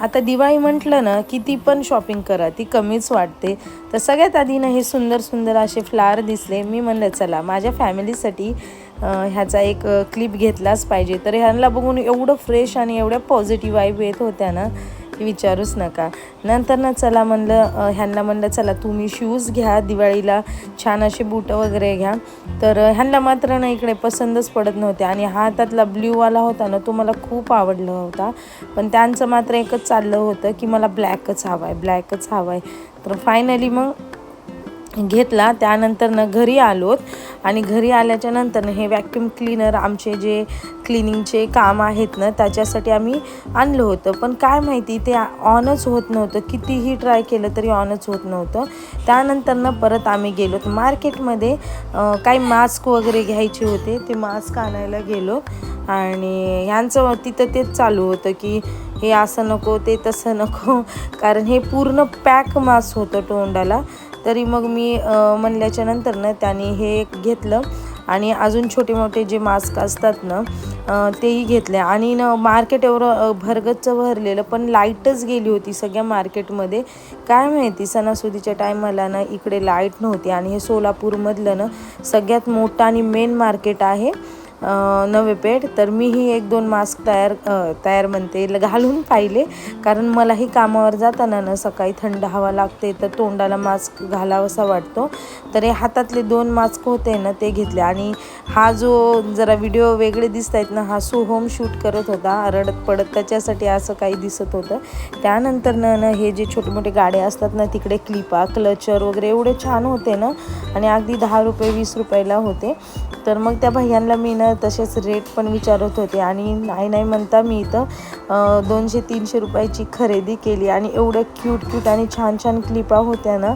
आता दिवाळी म्हटलं ना किती पण शॉपिंग करा ती कमीच वाटते. तर सगळ्यात आधी ना हे सुंदर सुंदर असे फ्लावर दिसले. मी म्हणलं चला माझ्या फॅमिलीसाठी ह्याचा एक क्लिप घेतलाच पाहिजे. तर ह्यांना बघून एवढं फ्रेश आणि एवढ्या पॉझिटिव्ह वाईब येत होत्या ना की विचारूच नका. नंतर ना चला म्हणलं ह्यांना म्हणलं चला तुम्ही शूज घ्या दिवाळीला, छान असे बूटं वगैरे घ्या. तर ह्यांना मात्र ना इकडे पसंतच पडत नव्हते आणि हातातला ब्ल्यूवाला होता ना तो मला खूप आवडला होता. पण त्यांचं मात्र एकच चाललं होतं की मला ब्लॅकच हवा आहे, ब्लॅकच हवा आहे. तर फायनली मग घेतला. त्यानंतर ना घरी आलोत आणि घरी आल्याच्या नंतर हे व्हॅक्यूम क्लीनर आमचे जे क्लिनिंगचे काम आहेत ना त्याच्यासाठी आम्ही आणलं होतं. पण काय माहिती ते ऑनच होत नव्हतं, कितीही ट्राय केलं तरी ऑनच होत नव्हतं. त्यानंतर ना परत आम्ही गेलो मार्केटमध्ये, काही मास्क वगैरे घ्यायचे होते. ते मास्क आणायला गेलो आणि ह्यांचं तिथं तेच चालू होतं की हे असं नको ते तसं नको, कारण हे पूर्ण पॅक मास्क होतं तोंडाला. तरी मग मी म्हणल्याच्या नंतर ना त्याने हे एक घेतलं आणि अजून छोटे मोठे जे मास्क असतात ना तेही घेतले. आणि ना मार्केट एवढं भरगच्च भरलेलं पण लाईटच गेली होती सगळ्या मार्केटमध्ये. काय माहिती सणासुदीच्या टायमाला ना इकडे लाईट नव्हती. आणि हे सोलापूरमधलं ना सगळ्यात मोठं आणि मेन मार्केट आहे नवे पेठ. तर मीही 1-2 मास्क तयार म्हणते घालून पाहिले, कारण मलाही कामावर जाताना ना सकाळी थंड हवा लागते तर तोंडाला मास्क घालावासा वाटतो. तर हे हातातले 2 मास्क होते ना ते घेतले. आणि हा जो जरा व्हिडिओ वेगळे दिसत आहेत ना हा होम शूट करत होता रडत पडत, त्याच्यासाठी असं काही दिसत होतं. त्यानंतर ना हे जे छोटे मोठे गाडे असतात ना तिकडे क्लिपा क्लचर वगैरे एवढे छान होते ना आणि अगदी 10 रुपये 20 रुपयाला होते. तर मग त्या भैयांना मी ना तसेच रेट पण विचारत होते आणि नाही म्हणता मी इथं 200-300 रुपयाची खरेदी केली. आणि एवढ्या क्यूट आणि छान क्लिपा होत्या ना,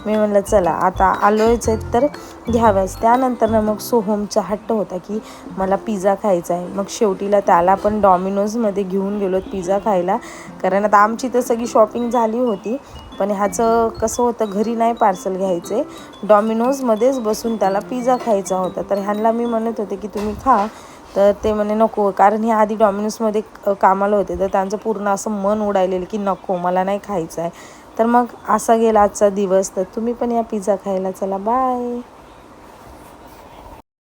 मी म्हणलं चला आता आलोयच आहेत तर घ्याव्याच. त्यानंतर ना मग सोहमचा हट्ट होता की मला पिझ्झा खायचा आहे. मग शेवटीला त्याला पण डॉमिनोजमध्ये घेऊन गेलो पिझ्झा खायला, कारण आता आमची तर सगळी शॉपिंग झाली होती. पण ह्याचं कसं होतं घरी नाही पार्सल घ्यायचे, डॉमिनोजमध्येच बसून त्याला पिझ्झा खायचा होता. तर ह्यांना मी म्हणत होते की तुम्ही खा, तर ते म्हणे नको, कारण हे आधी डॉमिनोजमध्ये कामाला होते तर त्यांचं पूर्ण असं मन उडालेलं की नको मला नाही खायचं आहे. तर मग असा गेला आजचा दिवस. तर तुम्ही पण या पिझ्झा खायला चला, बाय.